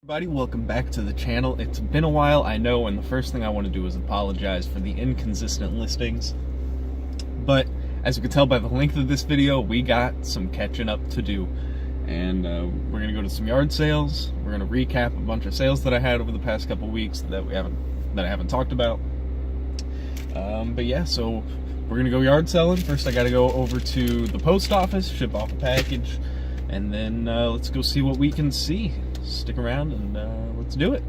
Everybody, welcome back to the channel. It's been a while, I know, and the first thing I want to do is apologize for the inconsistent listings. But as you can tell by the length of this video, we got some catching up to do. And we're going to go to some yard sales. We're going to recap a bunch of sales that I had over the past couple weeks that I haven't talked about. But yeah, so we're going to go yard selling. First I got to go over to the post office, ship off a package, and then let's go see what we can see. Stick around and let's do it.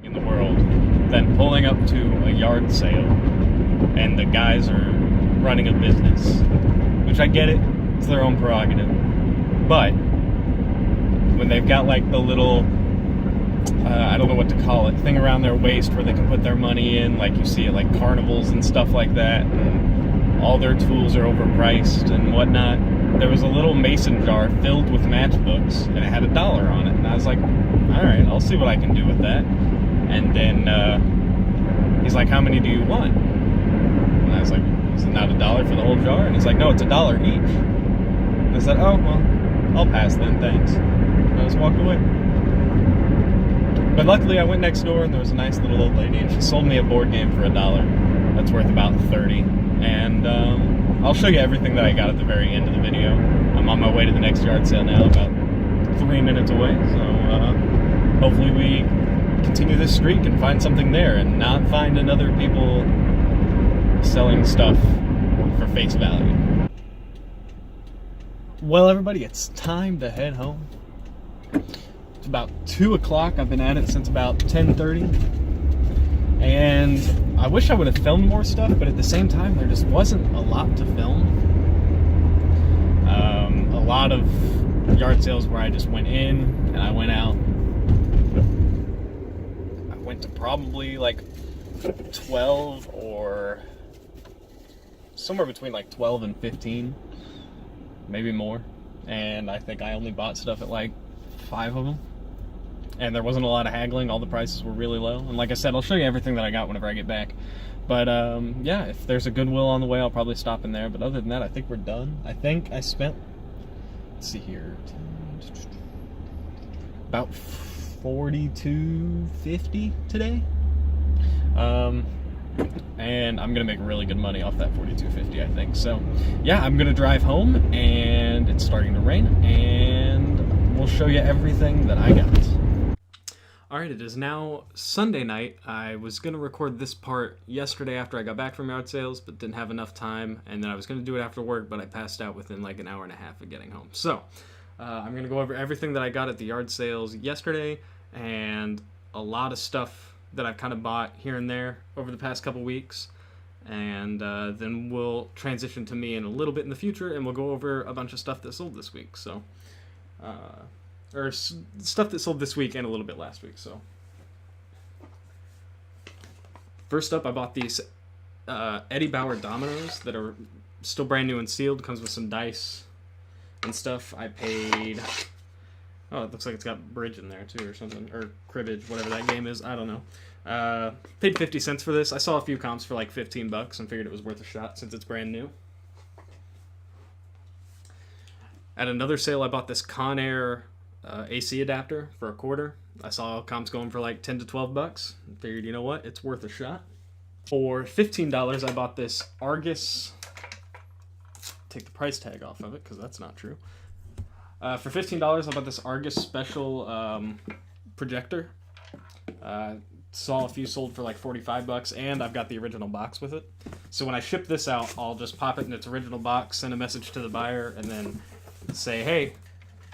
In the world than pulling up to a yard sale and the guys are running a business, which I get it, it's their own prerogative, but when they've got like the little I don't know what to call it, thing around their waist where they can put their money in, like you see at like carnivals and stuff like that, and all their tools are overpriced and whatnot. There was a little mason jar filled with matchbooks and it had $1 on it, and I was like, alright, I'll see what I can do with that. And then he's like, how many do you want? And I was like, is it not $1 for the whole jar? And he's like, no, it's $1 each. And I said, oh well, I'll pass then, thanks. And I just walked away. But luckily I went next door and there was a nice little old lady and she sold me a board game for $1 that's worth about 30. And I'll show you everything that I got at the very end of the video. I'm on my way to the next yard sale now, about 3 minutes away, so hopefully we continue this streak and find something there and not find another people selling stuff for face value. Well everybody, it's time to head home. About 2 o'clock. I've been at it since about 10:30, and I wish I would have filmed more stuff, but at the same time there just wasn't a lot to film. A lot of yard sales where I just went in and I went out. I went to probably like 12 or somewhere between like 12 and 15, maybe more, and I think I only bought stuff at like 5 of them. And there wasn't a lot of haggling, all the prices were really low. And like I said, I'll show you everything that I got whenever I get back. But yeah, if there's a Goodwill on the way, I'll probably stop in there. But other than that, I think we're done. I think I spent, let's see here, about $42.50 today. And I'm gonna make really good money off that $42.50, I think. So yeah, I'm gonna drive home, and it's starting to rain, and we'll show you everything that I got. Alright, it is now Sunday night. I was going to record this part yesterday after I got back from yard sales, but didn't have enough time, and then I was going to do it after work, but I passed out within like an hour and a half of getting home. So, I'm going to go over everything that I got at the yard sales yesterday, and a lot of stuff that I've kind of bought here and there over the past couple weeks, and then we'll transition to me in a little bit in the future, and we'll go over a bunch of stuff that sold this week. So, or stuff that sold this week and a little bit last week. So first up, I bought these Eddie Bauer dominoes that are still brand new and sealed. Comes with some dice and stuff. I paid, oh, it looks like it's got bridge in there too or something, or cribbage, whatever that game is, I don't know. Paid 50 cents for this. I saw a few comps for like 15 bucks and figured it was worth a shot since it's brand new. At another sale, I bought this Conair AC adapter for $1. I saw comps going for like 10 to 12 bucks. Figured, you know what, it's worth a shot. For $15, I bought this Argus. Take the price tag off of it because that's not true. For $15, I bought this Argus special projector. Saw a few sold for like 45 bucks, and I've got the original box with it. So when I ship this out, I'll just pop it in its original box, send a message to the buyer, and then say, hey,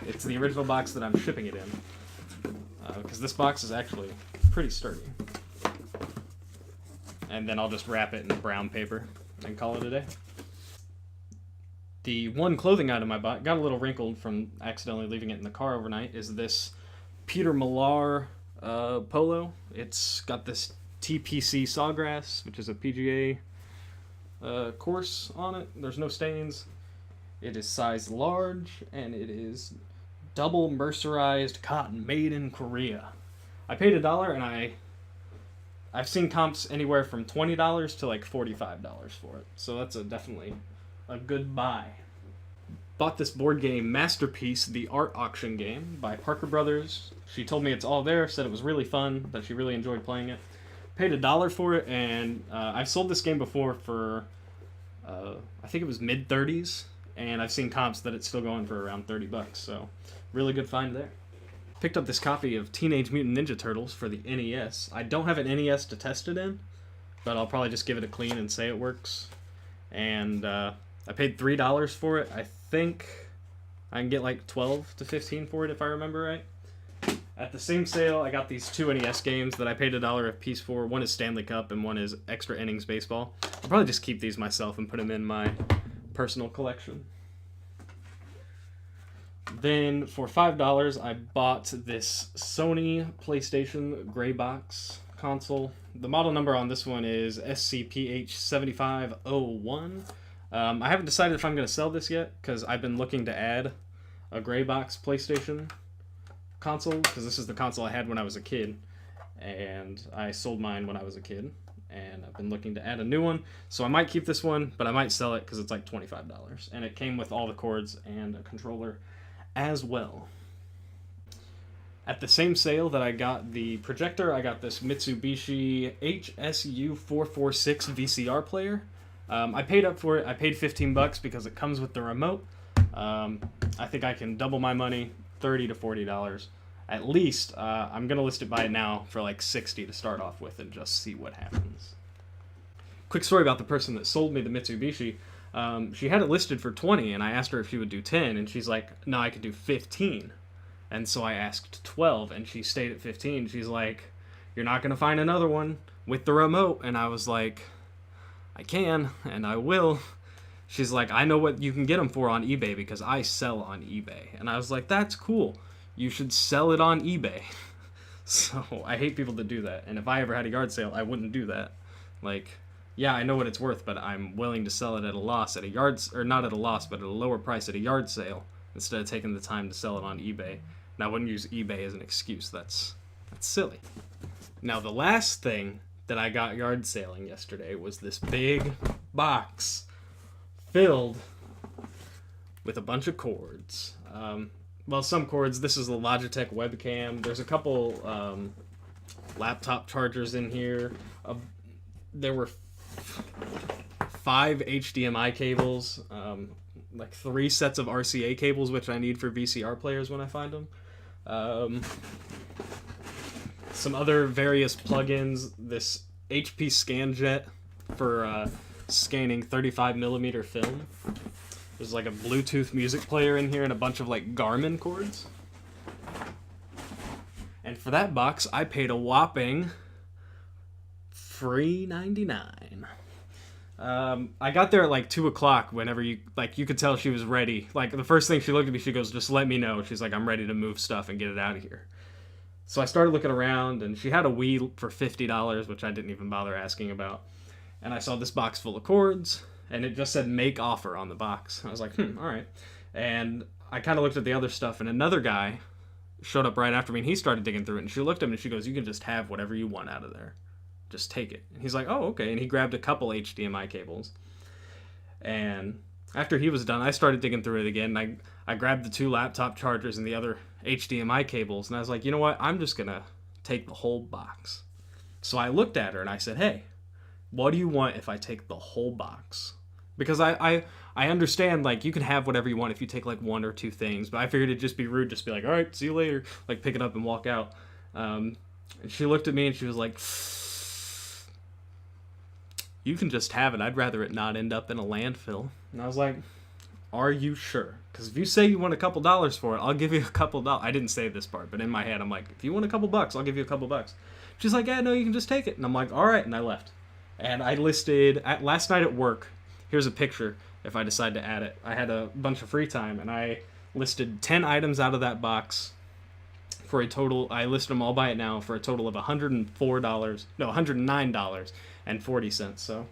it's the original box that I'm shipping it in, because this box is actually pretty sturdy. And then I'll just wrap it in brown paper and call it a day. The one clothing item I bought, got a little wrinkled from accidentally leaving it in the car overnight, is this Peter Millar polo. It's got this TPC Sawgrass, which is a PGA course on it. There's no stains. It is size large, and it is double mercerized cotton made in Korea. I paid $1, and I I've seen comps anywhere from $20 to like $45 for it. So that's definitely a good buy. Bought this board game Masterpiece, the art auction game by Parker Brothers. She told me it's all there, said it was really fun, that she really enjoyed playing it. Paid $1 for it, and I've sold this game before for, I think it was mid-30s, and I've seen comps that it's still going for around $30, so really good find there. Picked up this copy of Teenage Mutant Ninja Turtles for the NES. I don't have an NES to test it in, but I'll probably just give it a clean and say it works. And I paid $3 for it. I think I can get like 12 to 15 for it if I remember right. At the same sale, I got these two NES games that I paid $1 a piece for. One is Stanley Cup and one is Extra Innings Baseball. I'll probably just keep these myself and put them in my personal collection. Then for $5, I bought this Sony PlayStation Gray Box console. The model number on this one is SCPH7501. I haven't decided if I'm going to sell this yet because I've been looking to add a Gray Box PlayStation console because this is the console I had when I was a kid, and I sold mine when I was a kid, and I've been looking to add a new one. So I might keep this one, but I might sell it because it's like $25, and it came with all the cords and a controller as well. At the same sale that I got the projector, I got this Mitsubishi HSU446 VCR player. I paid up for it. I paid $15 because it comes with the remote. I think I can double my money, $30 to $40 at least. I'm gonna list it by now for like $60 to start off with and just see what happens. Quick story about the person that sold me the Mitsubishi. She had it listed for $20, and I asked her if she would do $10, and she's like, no, I could do $15. And so I asked $12, and she stayed at $15. She's like, you're not gonna find another one with the remote. And I was like, I can, and I will. She's like, I know what you can get them for on eBay because I sell on eBay. And I was like, that's cool. You should sell it on eBay. So I hate people that do that. And if I ever had a yard sale, I wouldn't do that. Like, yeah, I know what it's worth, but I'm willing to sell it at a loss at a yard, or not at a loss, but at a lower price at a yard sale instead of taking the time to sell it on eBay. And I wouldn't use eBay as an excuse. That's silly. Now, the last thing that I got yard sailing yesterday was this big box filled with a bunch of cords. Well, some cords. This is the Logitech webcam. There's a couple laptop chargers in here. There were 5 HDMI cables, like 3 sets of RCA cables, which I need for VCR players when I find them. Some other various plugins. This HP ScanJet for scanning 35mm film. There's like a Bluetooth music player in here and a bunch of like Garmin cords. And for that box, I paid a whopping $3.99. I got there at like 2 o'clock whenever you could tell she was ready. Like the first thing she looked at me, she goes, just let me know. She's like, I'm ready to move stuff and get it out of here. So I started looking around, and she had a Wii for $50, which I didn't even bother asking about. And I saw this box full of cords, and it just said make offer on the box. I was like, all right. And I kind of looked at the other stuff, and another guy showed up right after me, and he started digging through it. And she looked at him, and she goes, you can just have whatever you want out of there. Just take it. And he's like, oh, okay. And he grabbed a couple HDMI cables. And after he was done, I started digging through it again. I grabbed the 2 laptop chargers and the other HDMI cables, and I was like, you know what? I'm just going to take the whole box. So I looked at her, and I said, hey, what do you want if I take the whole box? Because I understand, like, you can have whatever you want if you take, like, 1 or 2 things, but I figured it'd just be rude, just be like, all right, see you later, like, pick it up and walk out. And she looked at me, and she was like, you can just have it. I'd rather it not end up in a landfill. And I was like, are you sure? Because if you say you want a couple dollars for it, I'll give you a couple dollars. I didn't say this part, but in my head, I'm like, if you want a couple bucks, I'll give you a couple bucks. She's like, yeah, no, you can just take it. And I'm like, all right. And I left. And I listed, last night at work, here's a picture if I decide to add it. I had a bunch of free time, and I listed 10 items out of that box for a total, I listed them all by it now, for a total of $109.40. So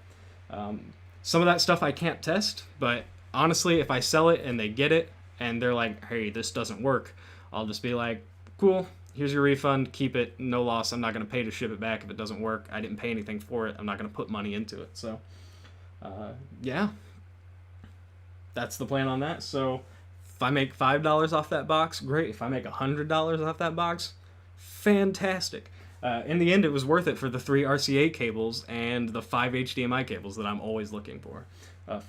some of that stuff I can't test, but honestly, if I sell it and they get it and they're like, hey, this doesn't work, I'll just be like, cool, here's your refund, keep it, no loss. I'm not going to pay to ship it back if it doesn't work. I didn't pay anything for it. I'm not going to put money into it. So, yeah, that's the plan on that. So, if I make $5 off that box, great. If I make $100 off that box, fantastic. In the end, it was worth it for the 3 RCA cables and the 5 HDMI cables that I'm always looking for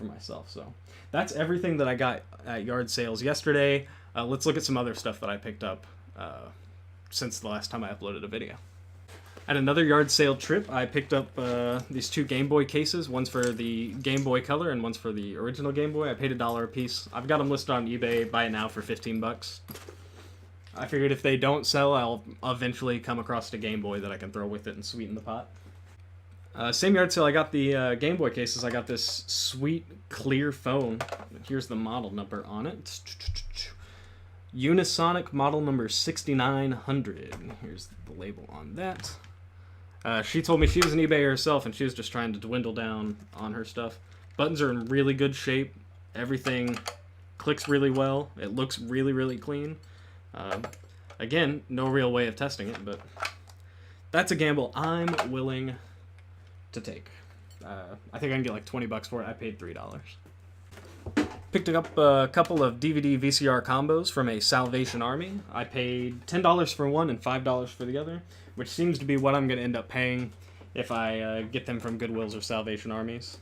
myself. So that's everything that I got at yard sales yesterday. Let's look at some other stuff that I picked up since the last time I uploaded a video. At another yard sale trip, I picked up these 2 Game Boy cases. One's for the Game Boy Color and one's for the original Game Boy. I paid $1 a piece. I've got them listed on eBay. Buy it now for 15 bucks. I figured if they don't sell, I'll eventually come across a Game Boy that I can throw with it and sweeten the pot. Same yard sale, I got the Game Boy cases. I got this sweet clear phone. Here's the model number on it. Unisonic model number 6900. Here's the label on that. She told me she was an eBay herself and she was just trying to dwindle down on her stuff. Buttons are in really good shape. Everything clicks really well. It looks really, really clean. Again, no real way of testing it, but that's a gamble I'm willing to take. I think I can get like 20 bucks for it. I paid $3. Picked up a couple of DVD VCR combos from a Salvation Army. I paid $10 for one and $5 for the other, which seems to be what I'm going to end up paying if I get them from Goodwills or Salvation Armies.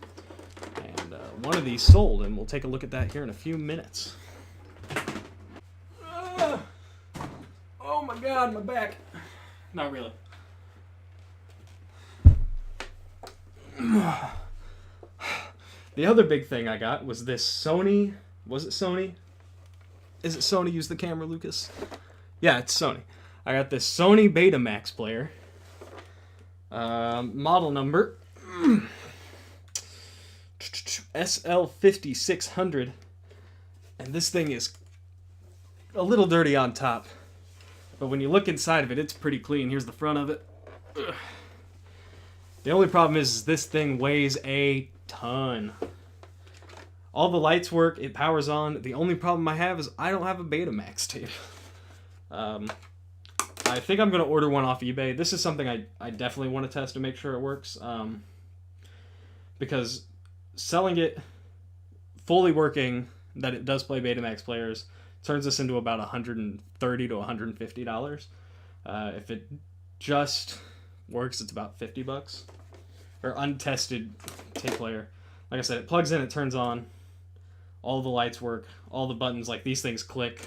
And one of these sold, and we'll take a look at that here in a few minutes. Oh my god, my back. Not really. The other big thing I got was this Sony. Was it Sony? Is it Sony? Use the camera, Lucas. Yeah, it's Sony. I got this Sony Betamax player. Model number SL5600. And this thing is a little dirty on top. But when you look inside of it, it's pretty clean. Here's the front of it. Ugh. The only problem is this thing weighs a ton. All the lights work. It powers on. The only problem I have is I don't have a Betamax tape. I think I'm going to order one off eBay. This is something I definitely want to test to make sure it works. Because selling it fully working, that it does play Betamax players, turns this into about $130 to $150. If it just works, it's about 50 bucks. Or untested tape player. Like I said, it plugs in, it turns on. All the lights work. All the buttons, like these things click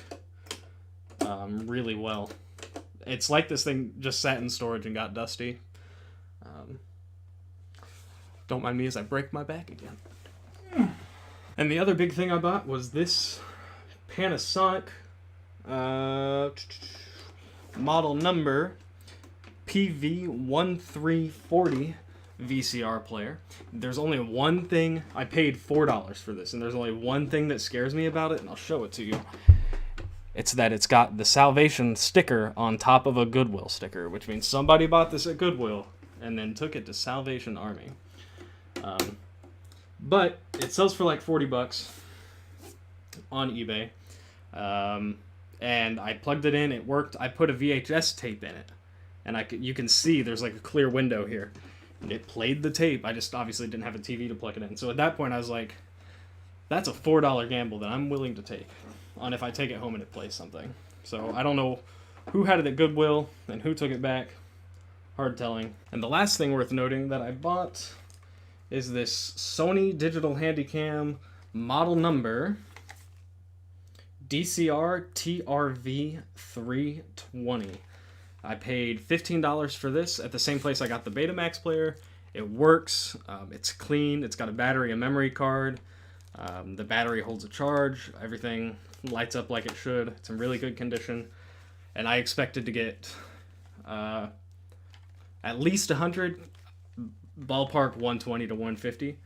really well. It's like this thing just sat in storage and got dusty. Don't mind me as I break my back again. And the other big thing I bought was this Panasonic model number PV1340 VCR player. There's only one thing. I paid $4 for this, and there's only one thing that scares me about it, and I'll show it to you. It's that it's got the Salvation sticker on top of a Goodwill sticker, which means somebody bought this at Goodwill and then took it to Salvation Army. But it sells for like 40 bucks on eBay. And I plugged it in, it worked. I put a VHS tape in it, and you can see there's like a clear window here. And it played the tape. I just obviously didn't have a TV to plug it in. So at that point I was like, that's a $4 gamble that I'm willing to take on if I take it home and it plays something. So I don't know who had it at Goodwill and who took it back. Hard telling. And the last thing worth noting that I bought is this Sony Digital Handycam model number DCR TRV 320. I paid $15 for this at the same place I got the Betamax player. It works. It's clean. It's got a battery, a memory card. The battery holds a charge. Everything lights up like it should. It's in really good condition. And I expected to get at least 100, ballpark 120 to 150.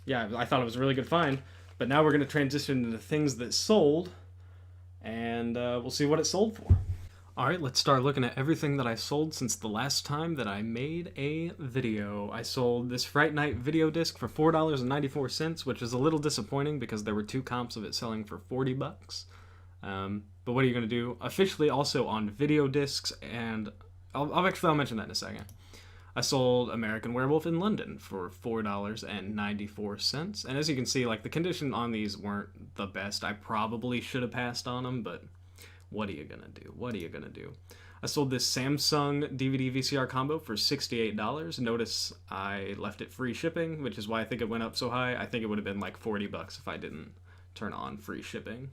Yeah, I thought it was a really good find. But now we're going to transition into things that sold. And we'll see what it sold for. Alright, let's start looking at everything that I sold since the last time that I made a video. I sold this Fright Night video disc for $4.94, which is a little disappointing because there were 2 comps of it selling for 40 bucks. But what are you going to do? Officially also on video discs, and I'll mention that in a second. I sold American Werewolf in London for $4.94. And as you can see, like, the condition on these weren't the best. I probably should have passed on them, but what are you going to do? What are you going to do? I sold this Samsung DVD VCR combo for $68. Notice I left it free shipping, which is why I think it went up so high. I think it would have been like $40 if I didn't turn on free shipping.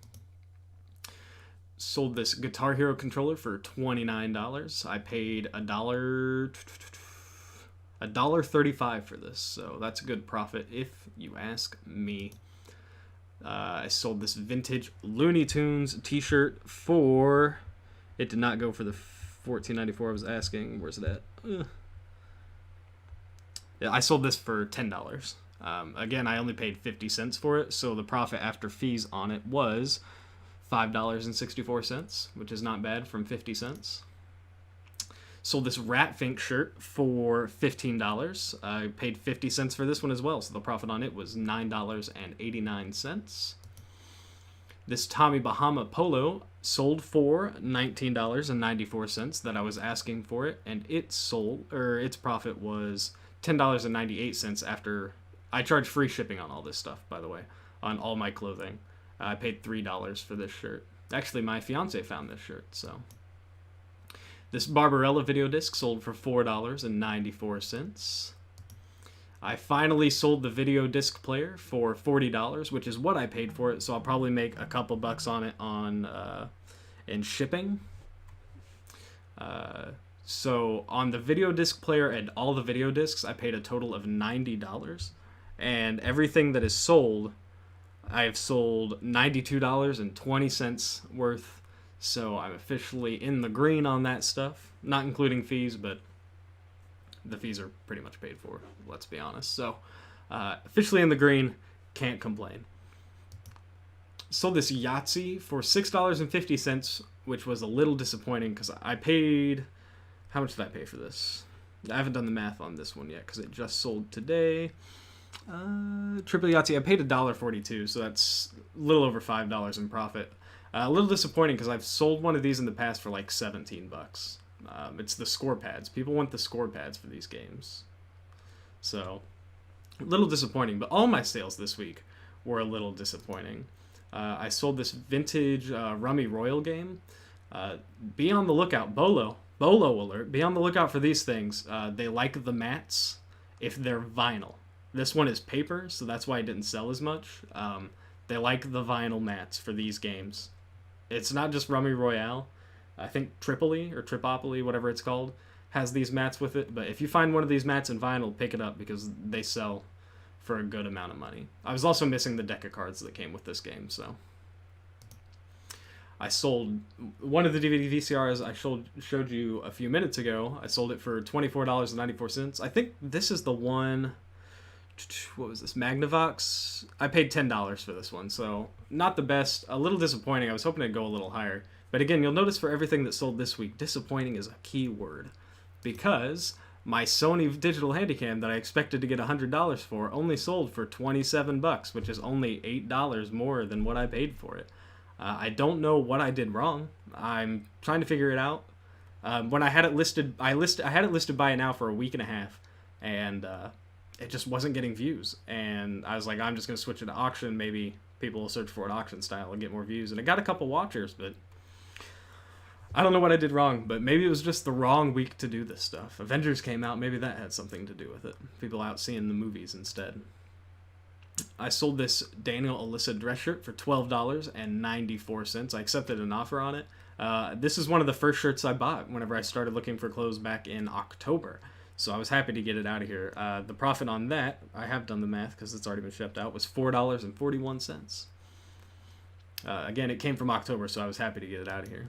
Sold this Guitar Hero controller for $29. I paid $1.35 for this, so that's a good profit if you ask me. I sold this vintage Looney Tunes t-shirt for... It did not go for the $14.94 I was asking. Where's it at? Yeah, I sold this for $10. Again, I only paid 50 cents for it, so the profit after fees on it was $5.64, which is not bad from 50 cents. Sold this Ratfink shirt for $15. I paid 50 cents for this one as well, so the profit on it was $9.89. This Tommy Bahama polo sold for $19.94 that I was asking for it, and its profit was $10.98 after I charged free shipping on all this stuff, by the way, on all my clothing. I paid $3 for this shirt. Actually, my fiance found this shirt, so. This Barbarella video disc sold for $4.94. I finally sold the video disc player for $40, which is what I paid for it, so I'll probably make a couple bucks on it in shipping. So on the video disc player and all the video discs, I paid a total of $90, and everything that is sold, I have sold $92.20 worth. So I'm officially in the green on that stuff, not including fees, but the fees are pretty much paid for, let's be honest. So officially in the green, can't complain. Sold this Yahtzee for $6.50, which was a little disappointing because I paid... How much did I pay for this? I haven't done the math on this one yet because it just sold today. Triple Yahtzee, I paid $1.42, so that's a little over $5 in profit. A little disappointing because I've sold one of these in the past for like $17. It's the score pads. People want the score pads for these games. So, a little disappointing. But all my sales this week were a little disappointing. I sold this vintage Rummy Royal game. Be on the lookout. Bolo alert. Be on the lookout for these things. They like the mats if they're vinyl. This one is paper, so that's why it didn't sell as much. They like the vinyl mats for these games. It's not just Rummy Royale. I think Tripoli or Tripopoli, whatever it's called, has these mats with it. But if you find one of these mats in vinyl, pick it up because they sell for a good amount of money. I was also missing the deck of cards that came with this game, so. I sold one of the DVD VCRs I showed you a few minutes ago. I sold it for $24.94. I think this is the one... What was this? Magnavox? I paid $10 for this one, so not the best. A little disappointing. I was hoping it'd go a little higher. But again, you'll notice for everything that sold this week, disappointing is a key word. Because my Sony digital Handycam that I expected to get $100 for only sold for $27, which is only $8 more than what I paid for it. I don't know what I did wrong. I'm trying to figure it out. When I had it listed, I had it listed buy it now for a week and a half, and it just wasn't getting views. And I was like, I'm just going to switch it to auction. Maybe people will search for it auction style and get more views. And it got a couple watchers, but I don't know what I did wrong. But maybe it was just the wrong week to do this stuff. Avengers came out. Maybe that had something to do with it. People out seeing the movies instead. I sold this Daniel Alyssa dress shirt for $12.94. I accepted an offer on it. This is one of the first shirts I bought whenever I started looking for clothes back in October. So I was happy to get it out of here. The profit on that, I have done the math because it's already been shipped out, was $4.41. Again, it came from October, so I was happy to get it out of here.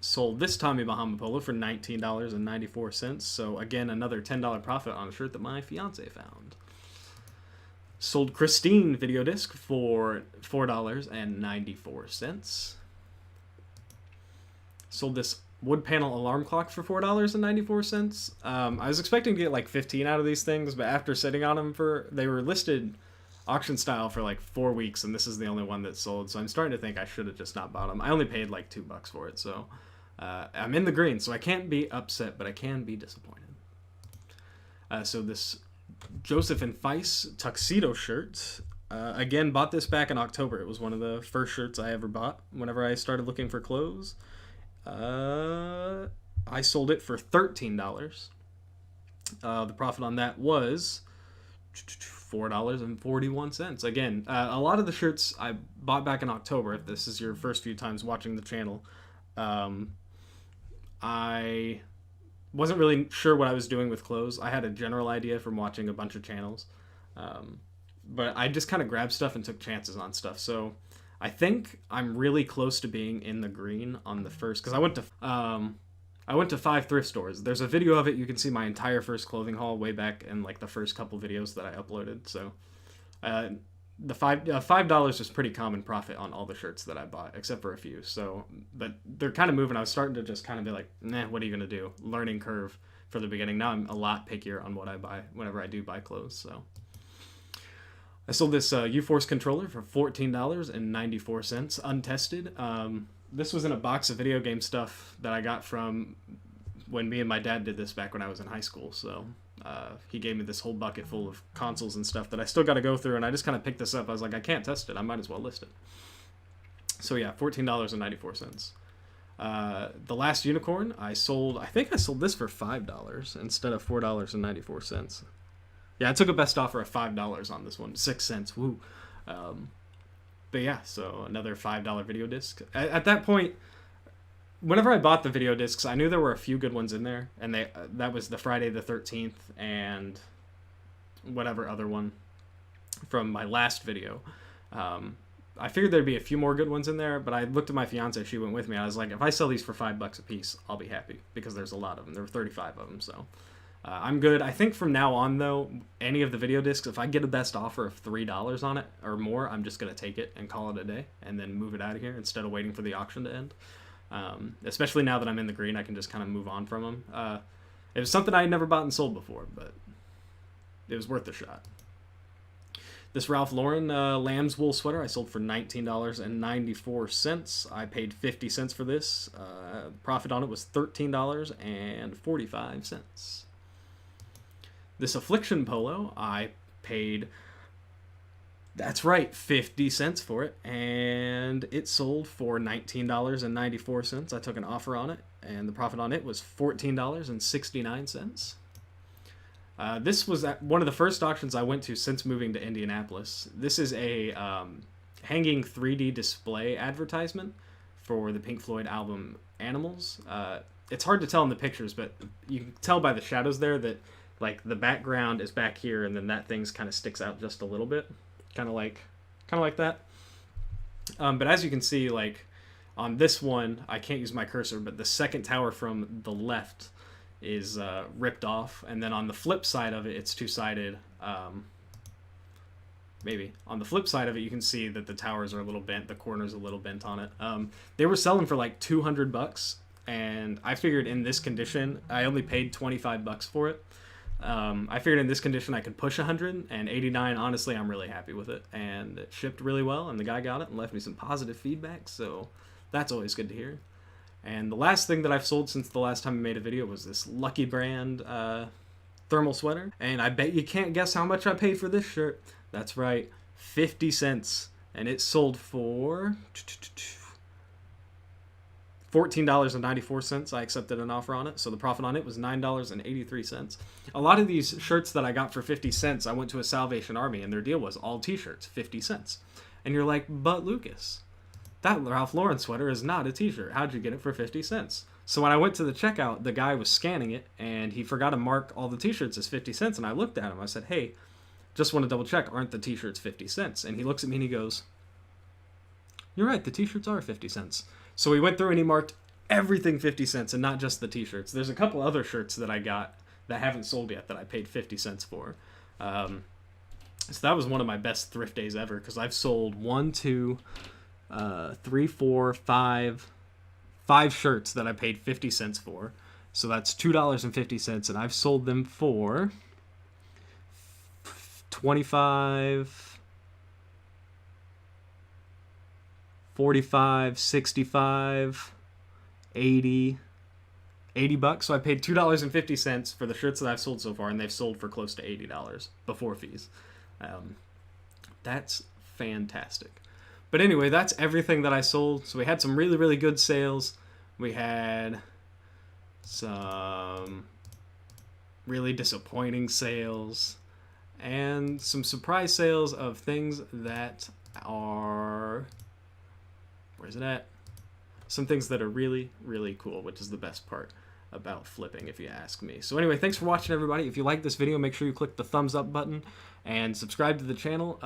Sold this Tommy Bahama polo for $19.94. So again, another $10 profit on a shirt that my fiance found. Sold Christine video disc for $4.94. Sold this wood panel alarm clock for $4.94. I was expecting to get like 15 out of these things, but after sitting on them they were listed auction style for like 4 weeks, and this is the only one that sold. So I'm starting to think I should have just not bought them. I only paid like $2 for it, so I'm in the green. So I can't be upset, but I can be disappointed. So this Joseph and Feiss tuxedo shirt. Again, bought this back in October. It was one of the first shirts I ever bought whenever I started looking for clothes. I sold it for $13. The profit on that was $4.41. Again, a lot of the shirts I bought back in October, if this is your first few times watching the channel, I wasn't really sure what I was doing with clothes. I had a general idea from watching a bunch of channels. But I just kind of grabbed stuff and took chances on stuff. So I think I'm really close to being in the green on the first, because I went to 5 thrift stores. There's a video of it. You can see my entire first clothing haul way back in like the first couple videos that I uploaded. So the $5 is pretty common profit on all the shirts that I bought, except for a few. So, but they're kind of moving. I was starting to just kind of be like, nah, what are you gonna do? Learning curve for the beginning. Now I'm a lot pickier on what I buy whenever I do buy clothes. So I sold this U-Force controller for $14.94, untested. This was in a box of video game stuff that I got from when me and my dad did this back when I was in high school. So he gave me this whole bucket full of consoles and stuff that I still got to go through, and I just kind of picked this up. I was like, I can't test it. I might as well list it. So yeah, $14.94. The last unicorn I think I sold this for $5 instead of $4.94. Yeah, I took a best offer of $5 on this one. 6 cents. Woo. But yeah, so another $5 video disc. At that point, whenever I bought the video discs, I knew there were a few good ones in there, and that was the Friday the 13th and whatever other one from my last video. I figured there'd be a few more good ones in there, but I looked at my fiance. She went with me. I was like, if I sell these for $5 a piece, I'll be happy, because there's a lot of them. There were 35 of them, so I'm good. I think from now on, though, any of the video discs, if I get a best offer of $3 on it or more, I'm just going to take it and call it a day and then move it out of here instead of waiting for the auction to end. Especially now that I'm in the green, I can just kind of move on from them. It was something I had never bought and sold before, but it was worth a shot. This Ralph Lauren lamb's wool sweater I sold for $19.94. I paid 50 cents for this. Profit on it was $13.45. This Affliction polo, I paid, that's right, 50 cents for it, and it sold for $19.94. I took an offer on it, and the profit on it was $14.69. This was one of the first auctions I went to since moving to Indianapolis. This is a hanging 3D display advertisement for the Pink Floyd album Animals. It's hard to tell in the pictures, but you can tell by the shadows there that like the background is back here, and then that thing's kind of sticks out just a little bit, kind of like that. But as you can see, like on this one, I can't use my cursor, but the second tower from the left is ripped off, and then on the flip side of it, it's two-sided. Maybe on the flip side of it, you can see that the towers are a little bent, the corner's a little bent on it. They were selling for like $200, and I figured in this condition, I only paid $25 for it. I figured in this condition I could push 100, and 89, honestly, I'm really happy with it, and it shipped really well, and the guy got it and left me some positive feedback, so that's always good to hear. And the last thing that I've sold since the last time I made a video was this Lucky Brand thermal sweater, and I bet you can't guess how much I paid for this shirt. That's right, 50 cents, and it sold for $14.94. I accepted an offer on it, so the profit on it was $9.83. A lot of these shirts that I got for 50 cents, I went to a Salvation Army, and their deal was all t-shirts, 50 cents. And you're like, but Lucas, that Ralph Lauren sweater is not a t-shirt. How'd you get it for 50 cents? So when I went to the checkout, the guy was scanning it, and he forgot to mark all the t-shirts as 50 cents, and I looked at him. I said, hey, just want to double check, aren't the t-shirts 50 cents? And he looks at me and he goes, you're right, the t-shirts are 50 cents. So we went through and he marked everything 50 cents and not just the t-shirts. There's a couple other shirts that I got that haven't sold yet that I paid 50 cents for. So that was one of my best thrift days ever, because I've sold 5 shirts that I paid 50 cents for. So that's $2.50, and I've sold them for 25 $45, $65, $80, $80. So I paid $2.50 for the shirts that I've sold so far, and they've sold for close to $80 before fees. That's fantastic. But anyway, that's everything that I sold. So we had some really, really good sales. We had some really disappointing sales and some surprise sales of things that are, where's it at? Some things that are really, really cool, which is the best part about flipping, if you ask me. So anyway, thanks for watching, everybody. If you like this video, make sure you click the thumbs up button and subscribe to the channel.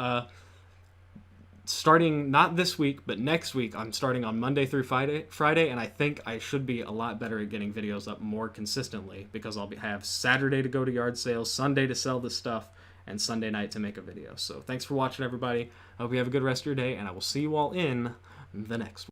Starting not this week, but next week, I'm starting on Monday through Friday, and I think I should be a lot better at getting videos up more consistently, because I'll have Saturday to go to yard sales, Sunday to sell this stuff, and Sunday night to make a video. So thanks for watching, everybody. I hope you have a good rest of your day, and I will see you all in the next one.